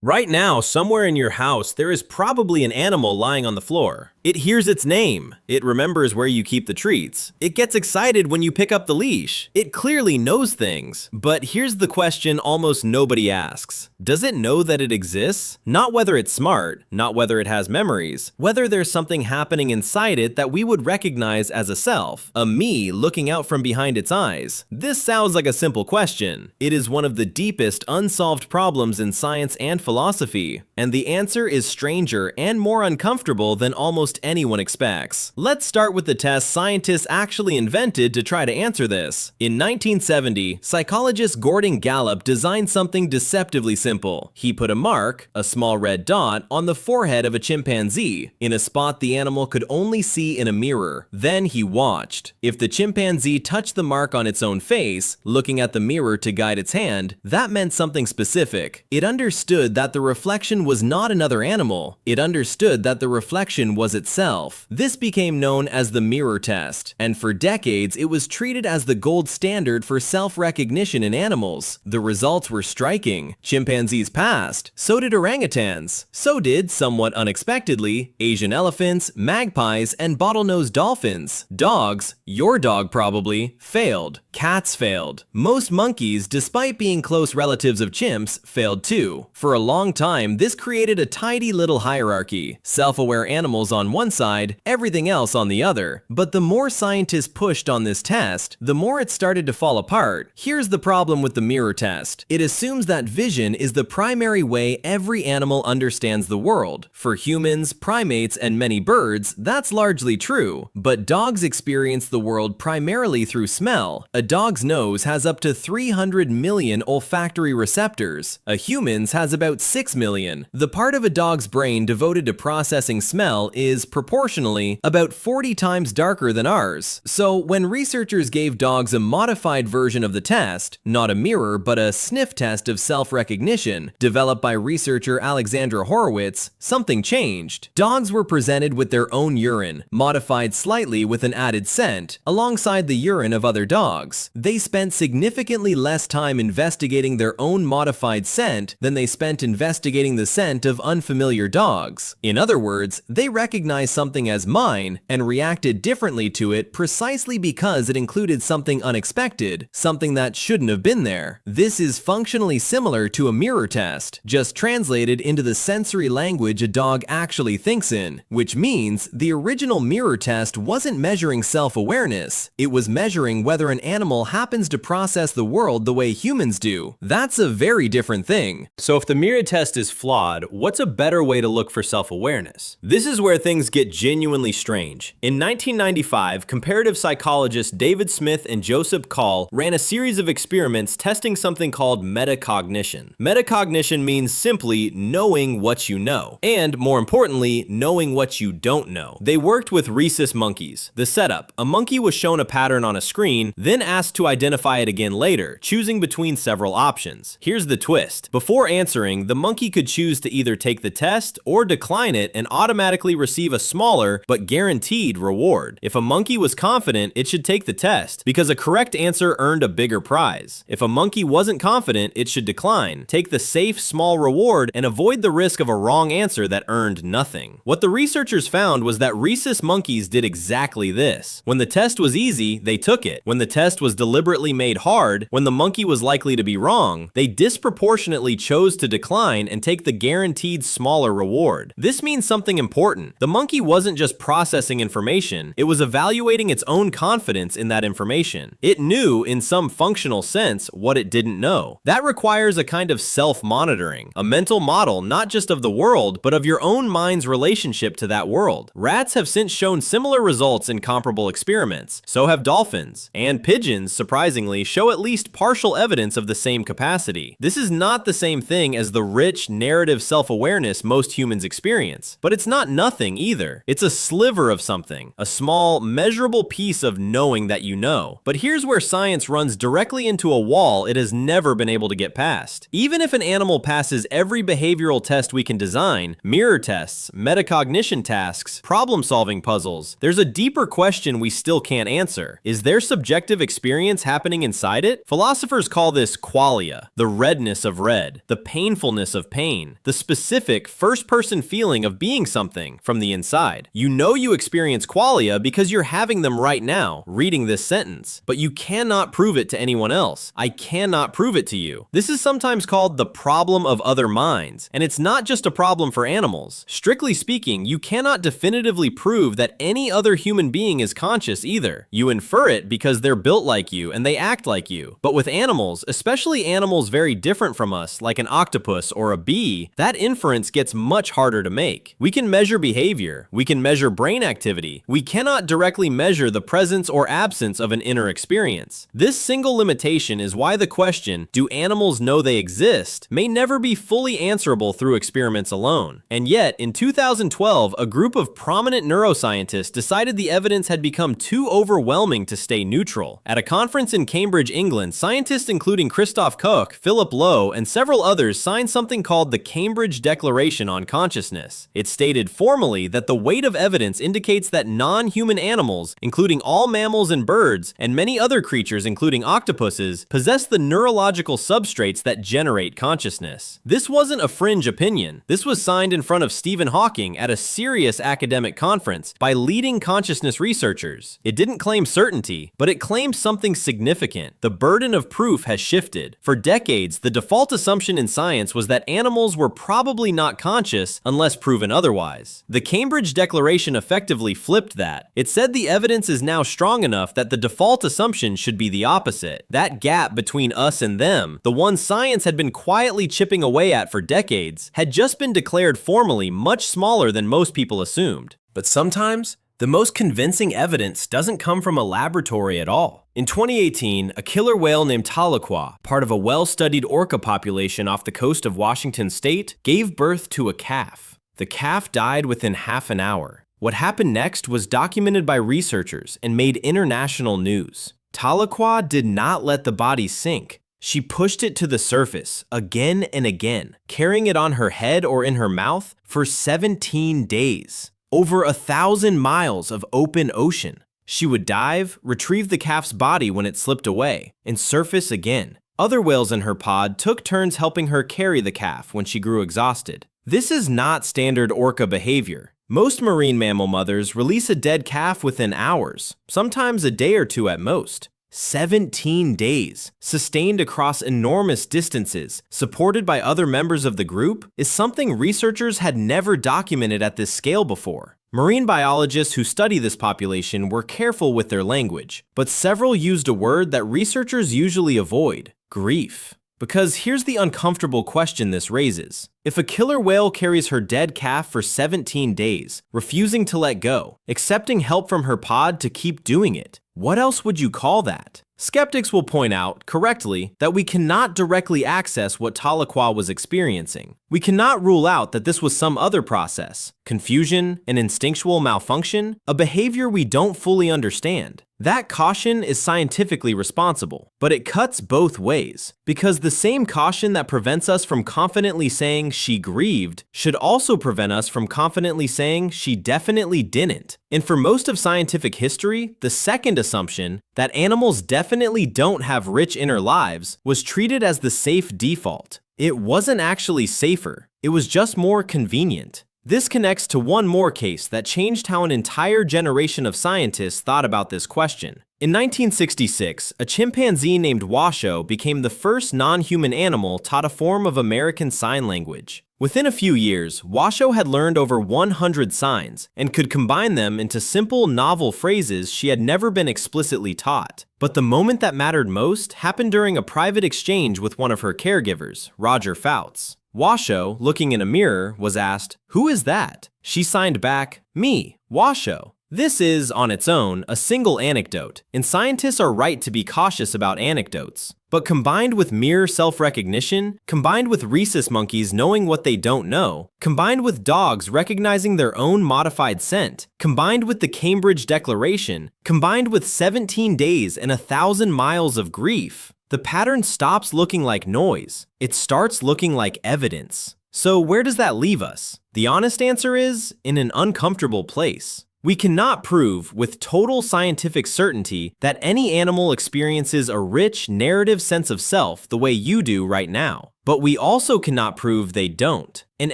Right now, somewhere in your house, there is probably an animal lying on the floor. It hears its name. It remembers where you keep the treats. It gets excited when you pick up the leash. It clearly knows things. But here's the question almost nobody asks. Does it know that it exists? Not whether it's smart, not whether it has memories, whether there's something happening inside it that we would recognize as a self, a me looking out from behind its eyes. This sounds like a simple question. It is one of the deepest unsolved problems in science and philosophy, and the answer is stranger and more uncomfortable than almost anyone expects. Let's start with the test scientists actually invented to try to answer this. In 1970, psychologist Gordon Gallup designed something deceptively simple. He put a mark, a small red dot, on the forehead of a chimpanzee, in a spot the animal could only see in a mirror. Then he watched. If the chimpanzee touched the mark on its own face, looking at the mirror to guide its hand, that meant something specific. It understood that the reflection was not another animal. It understood that the reflection was itself. This became known as the mirror test, and for decades it was treated as the gold standard for self-recognition in animals. The results were striking. Chimpanzees passed. So did orangutans. So did, somewhat unexpectedly, Asian elephants, magpies, and bottlenose dolphins. Dogs, your dog probably, failed. Cats failed. Most monkeys, despite being close relatives of chimps, failed too. For a long time, this created a tidy little hierarchy. Self-aware animals on one side, everything else on the other. But the more scientists pushed on this test, the more it started to fall apart. Here's the problem with the mirror test. It assumes that vision is the primary way every animal understands the world. For humans, primates, and many birds, that's largely true. But dogs experience the world primarily through smell. A dog's nose has up to 300 million olfactory receptors. A human's has about 6 million. The part of a dog's brain devoted to processing smell is, proportionally, about 40 times darker than ours. So when researchers gave dogs a modified version of the test, not a mirror but a sniff test of self-recognition, developed by researcher Alexandra Horowitz, something changed. Dogs were presented with their own urine, modified slightly with an added scent, alongside the urine of other dogs. They spent significantly less time investigating their own modified scent than they spent investigating the scent of unfamiliar dogs. In other words, they recognized something as mine and reacted differently to it precisely because it included something unexpected, something that shouldn't have been there. This is functionally similar to a mirror test, just translated into the sensory language a dog actually thinks in, which means the original mirror test wasn't measuring self-awareness, it was measuring whether an animal happens to process the world the way humans do. That's a very different thing. So if the mirror test is flawed, what's a better way to look for self-awareness? This is where things get genuinely strange. In 1995, comparative psychologists David Smith and Joseph Call ran a series of experiments testing something called metacognition. Metacognition means simply knowing what you know, and more importantly, knowing what you don't know. They worked with rhesus monkeys. The setup: a monkey was shown a pattern on a screen, then asked to identify it again later, choosing between several options. Here's the twist. Before answering, the monkey could choose to either take the test or decline it and automatically receive a smaller but guaranteed reward. If a monkey was confident, it should take the test because a correct answer earned a bigger prize. If a monkey wasn't confident, it should decline, take the safe small reward, and avoid the risk of a wrong answer that earned nothing. What the researchers found was that rhesus monkeys did exactly this. When the test was easy, they took it. When the test was deliberately made hard, when the monkey was likely to be wrong, they disproportionately chose to decline and take the guaranteed smaller reward. This means something important. The monkey wasn't just processing information, it was evaluating its own confidence in that information. It knew, in some functional sense, what it didn't know. That requires a kind of self-monitoring, a mental model not just of the world, but of your own mind's relationship to that world. Rats have since shown similar results in comparable experiments. So have dolphins. And pigeons, surprisingly, show at least partial evidence of the same capacity. This is not the same thing as the rich, narrative self-awareness most humans experience. But it's not nothing either. It's a sliver of something, a small, measurable piece of knowing that you know. But here's where science runs directly into a wall it has never been able to get past. Even if an animal passes every behavioral test we can design, mirror tests, metacognition tasks, problem-solving puzzles, there's a deeper question we still can't answer. Is their subjective experience happening inside it? Philosophers call this qualia, the redness of red, the painful painfulness of pain, the specific first-person feeling of being something from the inside. You know you experience qualia because you're having them right now, reading this sentence, but you cannot prove it to anyone else. I cannot prove it to you. This is sometimes called the problem of other minds, and it's not just a problem for animals. Strictly speaking, you cannot definitively prove that any other human being is conscious either. You infer it because they're built like you and they act like you. But with animals, especially animals very different from us, like an octopus or a bee, that inference gets much harder to make. We can measure behavior, we can measure brain activity, we cannot directly measure the presence or absence of an inner experience. This single limitation is why the question, do animals know they exist, may never be fully answerable through experiments alone. And yet, in 2012, a group of prominent neuroscientists decided the evidence had become too overwhelming to stay neutral. At a conference in Cambridge, England, scientists including Christoph Koch, Philip Lowe, and several others signed something called the Cambridge Declaration on Consciousness. It stated formally that the weight of evidence indicates that non-human animals, including all mammals and birds, and many other creatures including octopuses, possess the neurological substrates that generate consciousness. This wasn't a fringe opinion. This was signed in front of Stephen Hawking at a serious academic conference by leading consciousness researchers. It didn't claim certainty, but it claimed something significant. The burden of proof has shifted. For decades, the default assumption in science was that animals were probably not conscious unless proven otherwise. The Cambridge Declaration effectively flipped that. It said the evidence is now strong enough that the default assumption should be the opposite. That gap between us and them, the one science had been quietly chipping away at for decades, had just been declared formally much smaller than most people assumed. But sometimes, the most convincing evidence doesn't come from a laboratory at all. In 2018, a killer whale named Tahlequah, part of a well-studied orca population off the coast of Washington state, gave birth to a calf. The calf died within half an hour. What happened next was documented by researchers and made international news. Tahlequah did not let the body sink. She pushed it to the surface again and again, carrying it on her head or in her mouth for 17 days. Over 1,000 miles of open ocean. She would dive, retrieve the calf's body when it slipped away, and surface again. Other whales in her pod took turns helping her carry the calf when she grew exhausted. This is not standard orca behavior. Most marine mammal mothers release a dead calf within hours, sometimes a day or two at most. 17 days, sustained across enormous distances, supported by other members of the group, is something researchers had never documented at this scale before. Marine biologists who study this population were careful with their language, but several used a word that researchers usually avoid: grief. Because here's the uncomfortable question this raises. If a killer whale carries her dead calf for 17 days, refusing to let go, accepting help from her pod to keep doing it, what else would you call that? Skeptics will point out, correctly, that we cannot directly access what Tahlequah was experiencing. We cannot rule out that this was some other process, confusion, an instinctual malfunction, a behavior we don't fully understand. That caution is scientifically responsible, but it cuts both ways, because the same caution that prevents us from confidently saying she grieved should also prevent us from confidently saying she definitely didn't. And for most of scientific history, the second assumption, that animals definitely don't have rich inner lives, was treated as the safe default. It wasn't actually safer, it was just more convenient. This connects to one more case that changed how an entire generation of scientists thought about this question. In 1966, a chimpanzee named Washoe became the first non-human animal taught a form of American Sign Language. Within a few years, Washoe had learned over 100 signs and could combine them into simple, novel phrases she had never been explicitly taught. But the moment that mattered most happened during a private exchange with one of her caregivers, Roger Fouts. Washoe, looking in a mirror, was asked, "Who is that?" She signed back, "Me, Washoe." This is, on its own, a single anecdote, and scientists are right to be cautious about anecdotes. But combined with mere self-recognition, combined with rhesus monkeys knowing what they don't know, combined with dogs recognizing their own modified scent, combined with the Cambridge Declaration, combined with 17 days and 1,000 miles of grief, the pattern stops looking like noise. It starts looking like evidence. So where does that leave us? The honest answer is, in an uncomfortable place. We cannot prove with total scientific certainty that any animal experiences a rich, narrative sense of self the way you do right now. But we also cannot prove they don't. In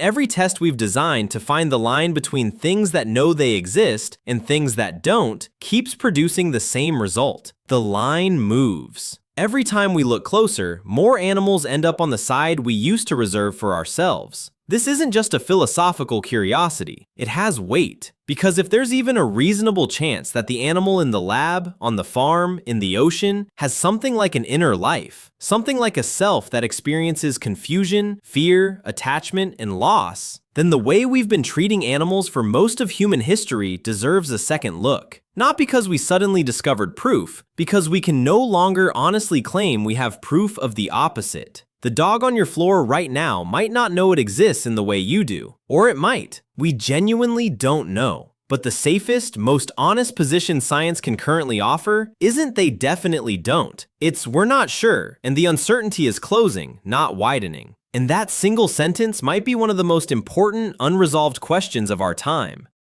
every test we've designed to find the line between things that know they exist and things that don't keeps producing the same result. The line moves. Every time we look closer, more animals end up on the side we used to reserve for ourselves. This isn't just a philosophical curiosity. It has weight. Because if there's even a reasonable chance that the animal in the lab, on the farm, in the ocean, has something like an inner life, something like a self that experiences confusion, fear, attachment, and loss, then the way we've been treating animals for most of human history deserves a second look. Not because we suddenly discovered proof, because we can no longer honestly claim we have proof of the opposite. The dog on your floor right now might not know it exists in the way you do. Or it might. We genuinely don't know. But the safest, most honest position science can currently offer isn't they definitely don't. It's we're not sure, and the uncertainty is closing, not widening. And that single sentence might be one of the most important, unresolved questions of our time.